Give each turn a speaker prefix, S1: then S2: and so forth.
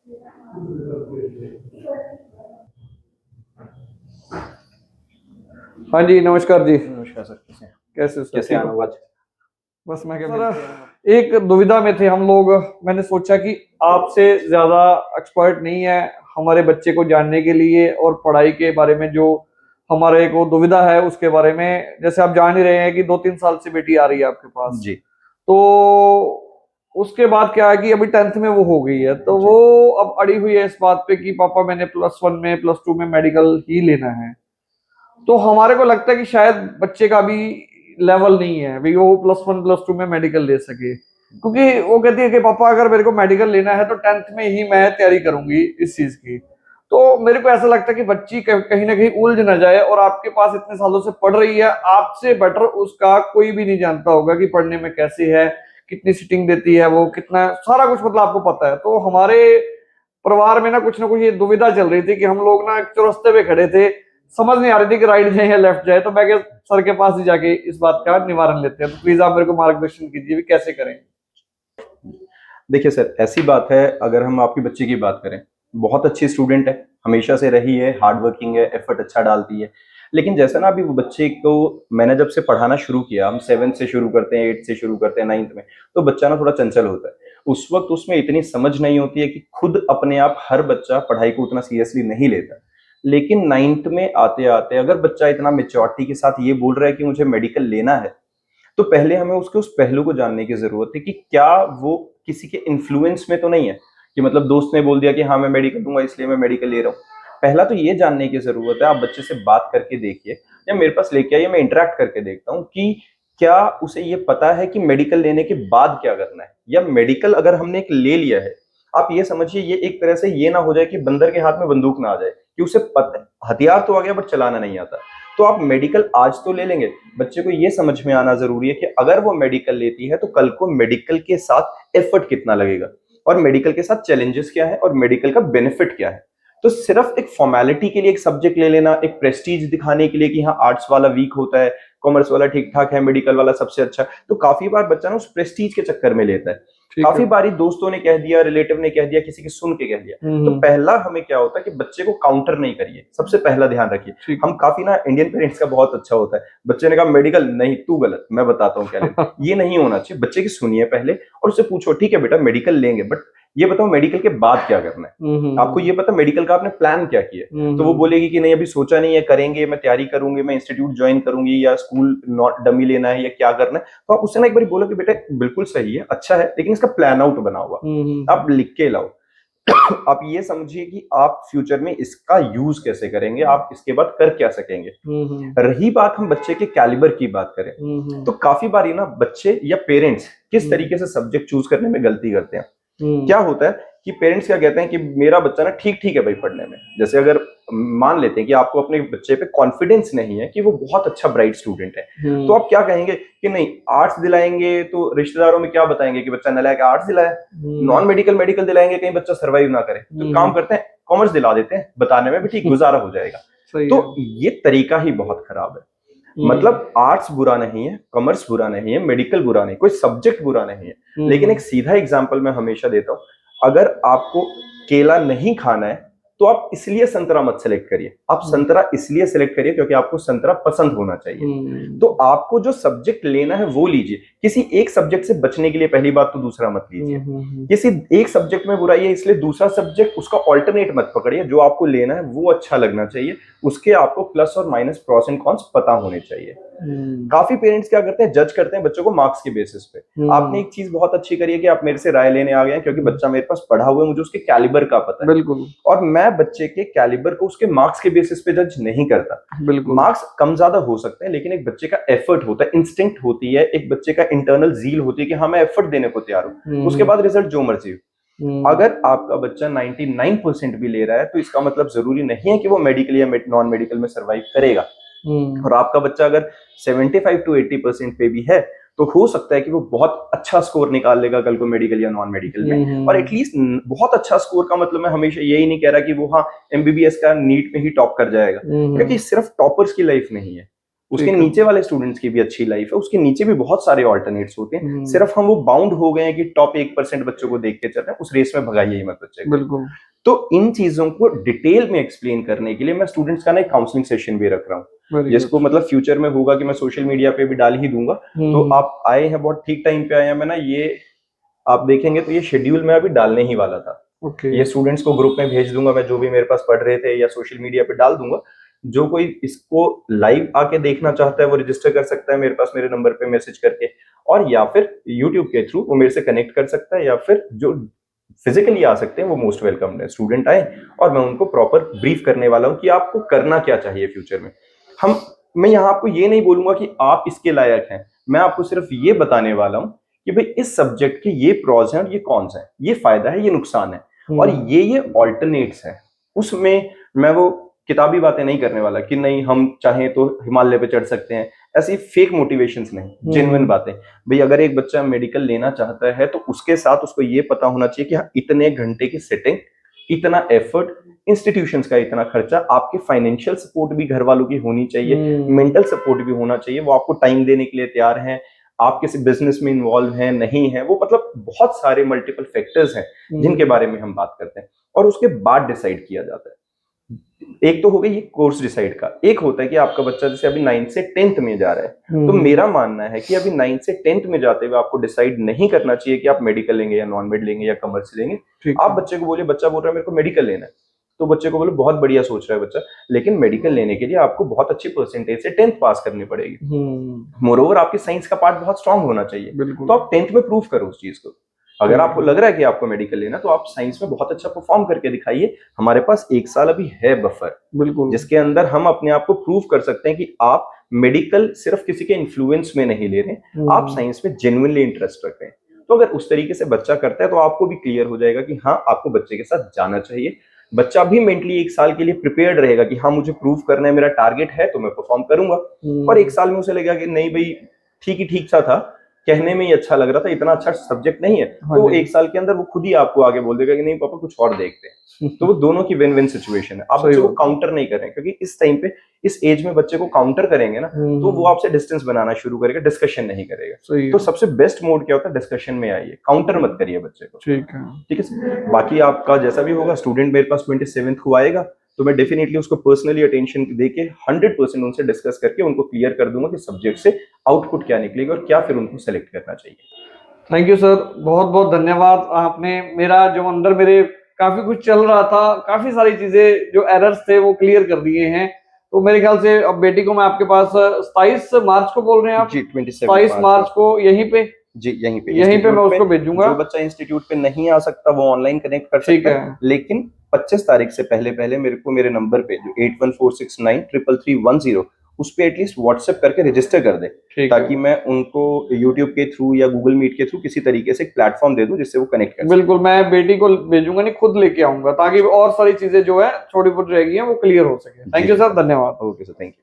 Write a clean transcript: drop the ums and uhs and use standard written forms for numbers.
S1: हाँ जी, नमस्कार जी।
S2: नमस्कार सर, कैसे हैं?
S1: कैसे सर?
S2: कैसे आना आज?
S1: बस मैं क्या सर, एक दुविधा में थे हम लोग। मैंने सोचा कि आपसे ज़्यादा एक्सपर्ट नहीं है हमारे बच्चे को जानने के लिए और पढ़ाई के बारे में जो हमारे को दुविधा है उसके बारे में। जैसे आप जान ही रहे हैं कि 2-3 साल से बेटी आ रही है आपके पास।
S2: जी।
S1: तो उसके बाद क्या है कि अभी 10th में वो हो गई है, तो
S2: जी।
S1: वो अब अड़ी हुई है इस बात पे कि पापा मैंने +1 में +2 में मेडिकल ही लेना है। तो हमारे को लगता है कि शायद बच्चे का भी लेवल नहीं है भाई वो +1 +2 में मेडिकल ले सके, क्योंकि वो कहती है कि पापा अगर मेरे को मेडिकल लेना है तो 10th में ही मैं तैयारी करूंगी इस चीज की। तो मेरे को ऐसा लगता है कि बच्ची कहीं ना कहीं उलझ ना जाए, और आपके पास इतने सालों से पढ़ रही है, आपसे बेटर उसका कोई भी नहीं जानता होगा कि पढ़ने में कैसी है, कितनी सीटिंग देती है, वो कितना सारा कुछ मतलब आपको पता है। तो हमारे परिवार में ना कुछ ये दुविधा चल रही थी कि हम लोग ना एक चौरस्ते पे खड़े थे, समझ नहीं आ रही थी कि राइट जाए या लेफ्ट जाए। तो मैं क्या सर के पास ही जाके इस बात का निवारण लेते हैं। तो प्लीज आप मेरे को मार्गदर्शन कीजिए भी कैसे करें।
S2: देखिए सर, ऐसी बात है, अगर हम आपकी बच्ची की बात करें, बहुत अच्छी स्टूडेंट है, हमेशा से रही है, हार्ड वर्किंग है, एफर्ट अच्छा डालती है। लेकिन जैसा ना अभी वो बच्चे को मैंने जब से पढ़ाना शुरू किया, हम 7th से शुरू करते हैं, 8th से शुरू करते हैं, 9th में, तो बच्चा ना थोड़ा चंचल होता है। उस वक्त उसमें इतनी समझ नहीं होती है कि खुद अपने आप हर बच्चा पढ़ाई को उतना सीरियसली नहीं लेता। लेकिन 9th में आते आते अगर बच्चा इतना मेच्योरिटी के साथ ये बोल रहा है कि मुझे मेडिकल लेना है, तो पहले हमें उसके उस पहलू को जानने की जरूरत है कि क्या वो किसी के इन्फ्लुएंस में तो नहीं है, कि मतलब दोस्त ने बोल दिया कि हाँ मैं मेडिकल दूंगा इसलिए मैं मेडिकल ले रहा हूँ। पहला तो ये जानने की जरूरत है, आप बच्चे से बात करके देखिए, या मेरे पास लेके आइए, मैं इंटरेक्ट करके देखता हूँ कि क्या उसे ये पता है कि मेडिकल लेने के बाद क्या करना है, या मेडिकल अगर हमने एक ले लिया है, आप ये समझिए ये एक तरह से ये ना हो जाए कि बंदर के हाथ में बंदूक ना आ जाए, कि उसे पता हथियार तो आ गया बट चलाना नहीं आता। तो आप मेडिकल आज तो ले लेंगे, बच्चे को ये समझ में आना जरूरी है कि अगर वो मेडिकल लेती है तो कल को मेडिकल के साथ एफर्ट कितना लगेगा, और मेडिकल के साथ चैलेंजेस क्या है, और मेडिकल का बेनिफिट क्या है। तो सिर्फ एक फॉर्मेलिटी के लिए एक सब्जेक्ट ले लेना, एक प्रेस्टीज दिखाने के लिए कि हाँ आर्ट्स वाला वीक होता है, कॉमर्स वाला ठीक ठाक है, मेडिकल वाला सबसे अच्छा, तो काफी बार बच्चा ना उस प्रेस्टीज के चक्कर में लेता है।
S1: ठीक
S2: काफी
S1: है।
S2: बारी दोस्तों ने कह दिया, रिलेटिव ने कह दिया, किसी की सुन के कह दिया। तो पहला हमें क्या होता है कि बच्चे को काउंटर नहीं करिए, सबसे पहला ध्यान रखिए।
S1: ठीक
S2: हम काफी ना इंडियन पेरेंट्स का बहुत अच्छा होता है, बच्चे ने कहा मेडिकल नहीं, तू गलत, मैं बताता हूँ क्या लेना। ये नहीं होना चाहिए, बच्चे की सुनिए पहले और उससे पूछो ठीक है बेटा मेडिकल लेंगे, बट ये बताओ मेडिकल के बाद क्या करना है, आपको ये पता मेडिकल का आपने प्लान क्या किया है। तो वो बोलेगी कि नहीं अभी सोचा नहीं है, करेंगे, मैं तैयारी करूंगी, मैं इंस्टीट्यूट ज्वाइन करूंगी, या स्कूल नॉट डमी लेना है, या क्या करना है। तो आप उससे ना एक बार बोलो कि बेटा बिल्कुल सही है, अच्छा है, लेकिन इसका प्लान आउट बना हुआ आप लिख के लाओ। आप ये समझिए कि आप फ्यूचर में इसका यूज कैसे करेंगे, आप इसके बाद कर क्या सकेंगे। रही बात हम बच्चे के कैलिबर की बात करें, तो काफी बार ना बच्चे या पेरेंट्स किस तरीके से सब्जेक्ट चूज करने में गलती करते हैं। क्या होता है कि पेरेंट्स क्या कहते हैं कि मेरा बच्चा ना ठीक ठीक है भाई पढ़ने में, जैसे अगर मान लेते हैं कि आपको अपने बच्चे पे कॉन्फिडेंस नहीं है कि वो बहुत अच्छा ब्राइट स्टूडेंट है, तो आप क्या कहेंगे कि नहीं आर्ट्स दिलाएंगे, तो रिश्तेदारों में क्या बताएंगे कि बच्चा नलायक आर्ट्स दिलाया, नॉन मेडिकल मेडिकल दिलाएंगे कहीं बच्चा सर्वाइव ना करे, तो काम करते हैं कॉमर्स दिला देते हैं, बताने में भी ठीक गुजारा हो जाएगा। तो ये तरीका ही बहुत खराब है। मतलब आर्ट्स बुरा नहीं है, कॉमर्स बुरा नहीं है, मेडिकल बुरा नहीं, कोई सब्जेक्ट बुरा नहीं है, लेकिन एक सीधा एग्जांपल मैं हमेशा देता हूं, अगर आपको केला नहीं खाना है तो आप इसलिए संतरा मत सेलेक्ट करिए, आप संतरा इसलिए सेलेक्ट करिए क्योंकि आपको संतरा पसंद होना चाहिए। तो आपको जो सब्जेक्ट लेना है वो लीजिए, किसी एक सब्जेक्ट से बचने के लिए पहली बात तो दूसरा मत लीजिए। किसी एक सब्जेक्ट में बुराई है इसलिए दूसरा सब्जेक्ट उसका ऑल्टरनेट मत पकड़िए, जो आपको लेना है वो अच्छा लगना चाहिए, उसके आपको प्लस और माइनस प्रॉस एंड कॉन्स पता होने चाहिए। काफी पेरेंट्स क्या करते हैं, जज करते हैं बच्चों को मार्क्स के बेसिस पे। आपने एक चीज बहुत अच्छी करी है कि आप मेरे से राय लेने आ गए हैं, क्योंकि बच्चा मेरे पास पढ़ा हुआ है, मुझे उसके कैलिबर का पता है।
S1: बिल्कुल।
S2: और मैं बच्चे के कैलिबर को उसके मार्क्स के बेसिस पे जज नहीं करता।
S1: बिल्कुल।
S2: मार्क्स कम ज्यादा हो सकते हैं, लेकिन एक बच्चे का एफर्ट होता है, इंस्टिंक्ट होती है, एक बच्चे का इंटरनल जील होती है कि हाँ मैं एफर्ट देने को तैयार हूँ, उसके बाद रिजल्ट जो मर्जी हो। अगर आपका बच्चा 99% भी ले रहा है तो इसका मतलब जरूरी नहीं है कि वो मेडिकल या नॉन मेडिकल में सर्वाइव करेगा। और आपका बच्चा अगर 75 to 80% पे भी है तो हो सकता है कि वो बहुत अच्छा स्कोर निकाल लेगा कल को मेडिकल या नॉन मेडिकल में। और एटलीस्ट बहुत अच्छा स्कोर का मतलब मैं हमेशा यही नहीं कह रहा कि वो हाँ एमबीबीएस का नीट में ही टॉप कर जाएगा, क्योंकि सिर्फ टॉपर्स की लाइफ नहीं है, उसके
S1: ठीक है।
S2: नीचे वाले स्टूडेंट्स की भी अच्छी लाइफ है, उसके नीचे भी बहुत सारे ऑल्टरनेट्स होते हैं। सिर्फ हम वो बाउंड हो गए हैं कि टॉप 1% बच्चों को देख के चल रहे हैं, उस रेस में भगाइए ही मत बच्चे को।
S1: बिल्कुल।
S2: तो इन चीजों को डिटेल में एक्सप्लेन करने के लिए मैं स्टूडेंट्स का ना एक काउंसलिंग सेशन भी रख रहा हूँ,
S1: वेरी
S2: जिसको
S1: गुड।
S2: मतलब फ्यूचर में होगा कि मैं सोशल मीडिया पे भी डाल ही दूंगा। तो आप आए हैं, बहुत ठीक टाइम पे आए हैं। मैं ना ये आप देखेंगे तो ये शेड्यूल में अभी डालने ही वाला था।
S1: ओके।
S2: ये स्टूडेंट्स को ग्रुप में भेज दूंगा मैं, जो भी मेरे पास पढ़ रहे थे, या सोशल मीडिया पे डाल दूंगा। जो कोई इसको लाइव आके देखना चाहता है वो रजिस्टर कर सकता है मेरे पास, मेरे नंबर पे मैसेज करके, और या फिर यूट्यूब के थ्रू वो मेरे से कनेक्ट कर सकता है, या फिर जो फिजिकली आ सकते हैं वो मोस्ट वेलकम है। स्टूडेंट आए और मैं उनको प्रॉपर ब्रीफ करने वाला हूँ कि आपको करना क्या चाहिए फ्यूचर में। मैं यहाँ आपको ये नहीं बोलूंगा कि आप इसके लायक हैं, मैं आपको सिर्फ ये बताने वाला हूँ कि भाई इस सब्जेक्ट के ये प्रॉज हैं और ये कॉन्स हैं, ये फायदा है, ये नुकसान है, और ये ऑल्टरनेट्स हैं। उसमें मैं वो किताबी बातें नहीं करने वाला कि नहीं हम चाहें तो हिमालय पे चढ़ सकते हैं, ऐसी फेक मोटिवेशंस नहीं, जेन्युइन बातें। भाई अगर एक बच्चा मेडिकल लेना चाहता है तो उसके साथ उसको ये पता होना चाहिए कि हाँ, इतने घंटे की सेटिंग, इतना एफर्ट, इंस्टीट्यूशंस का इतना खर्चा, आपके फाइनेंशियल सपोर्ट भी घर वालों की होनी चाहिए, मेंटल सपोर्ट भी होना चाहिए, वो आपको टाइम देने के लिए तैयार हैं, आप किसी बिजनेस में इन्वॉल्व हैं नहीं है, वो मतलब बहुत सारे मल्टीपल फैक्टर्स हैं जिनके बारे में हम बात करते हैं, और उसके बाद डिसाइड किया जाता है। एक तो हो गई ये कोर्स डिसाइड का, एक होता है कि आपका बच्चा जैसे अभी 9th से 10th में जा रहा है, तो मेरा मानना है कि अभी 9th से 10th में जाते हुए आपको डिसाइड नहीं करना चाहिए कि आप मेडिकल लेंगे या नॉन मेड लेंगे या कॉमर्स लेंगे। आप बच्चे को बोलिए, बच्चा बोल रहा है मेरे को मेडिकल लेना है, तो बच्चे को बोलो बहुत बढ़िया सोच रहा है बच्चा, लेकिन मेडिकल लेने के लिए आपको बहुत अच्छी परसेंटेज से 10th पास करनी पड़ेगी। मोरओवर आपकी साइंस का पार्ट बहुत स्ट्रांग होना चाहिए, तो आप 10th में प्रूव करो उस चीज को। अगर आपको लग रहा है कि आपको मेडिकल लेना, तो आप साइंस में बहुत अच्छा परफॉर्म करके दिखाइए। हमारे पास 1 साल अभी है बफर,
S1: बिल्कुल,
S2: जिसके अंदर हम अपने आप को प्रूव कर सकते हैं कि आप मेडिकल सिर्फ किसी के इन्फ्लुएंस में नहीं ले रहे, आप साइंस में जेन्युइनली इंटरेस्ट रख रहे हैं। तो अगर उस तरीके से बच्चा करता है तो आपको भी क्लियर हो जाएगा कि हाँ, आपको बच्चे के साथ जाना चाहिए। बच्चा भी मेंटली 1 साल के लिए प्रिपेयर्ड रहेगा कि हाँ, मुझे प्रूव करना है, मेरा टारगेट है, तो मैं परफॉर्म करूंगा। और 1 साल में उसे लगेगा कि नहीं भाई, ठीक ही ठीक सा था, कहने में ही अच्छा लग रहा था, इतना अच्छा सब्जेक्ट नहीं है, तो 1 साल के अंदर वो खुद ही आपको आगे बोल देगा कि नहीं पापा कुछ और देखते हैं। तो वो दोनों की विन विन सिचुएशन है। आप बच्चे को काउंटर नहीं करें, क्योंकि इस टाइम पे, इस एज में बच्चे को काउंटर करेंगे ना, तो वो आपसे डिस्टेंस बनाना शुरू करेगा, डिस्कशन नहीं करेगा। तो सबसे बेस्ट मोड क्या होता है, डिस्कशन में आइए, काउंटर मत करिए बच्चे को। ठीक है। बाकी आपका जैसा भी होगा, स्टूडेंट मेरे पास 27th को आएगा, तो मैं डेफिनेटली उसको पर्सनली अटेंशन देके 100% उनसे डिस्कस करके उनको क्लियर कर दूंगा कि सब्जेक्ट से आउटपुट क्या निकलेगा और क्या फिर उनको सेलेक्ट करना चाहिए।
S1: थैंक यू सर, बहुत बहुत धन्यवाद। आपने मेरा जो अंदर मेरे काफी कुछ चल रहा था, काफी सारी चीजें जो एरर्स थे वो क्लियर कर दिए हैं। तो मेरे ख्याल से अब बेटी को मैं आपके पास 27 मार्च को बोल रहे हैं आप?
S2: जी, 27
S1: 27 मार्च को यहीं पे
S2: जी, यहीं पे
S1: मैं उसको भेजूंगा।
S2: जो बच्चा इंस्टीट्यूट पे नहीं आ सकता वो ऑनलाइन कनेक्ट कर सकता है, लेकिन 25 तारीख से पहले पहले मेरे को मेरे नंबर पे जो 8146933310 उस पे एटलीस्ट व्हाट्सएप करके रजिस्टर कर दे, ताकि मैं उनको यूट्यूब के थ्रू या गूगल मीट के थ्रू किसी तरीके से प्लेटफॉर्म दे दूं जिससे वो कनेक्ट कर।
S1: बिल्कुल, मैं बेटी को भेजूंगा, नहीं खुद लेके आऊंगा, ताकि और सारी चीजें जो है छोटी बहुत रहेगी वो क्लियर हो सके। थैंक यू सर, धन्यवाद।
S2: Okay sir, thank you.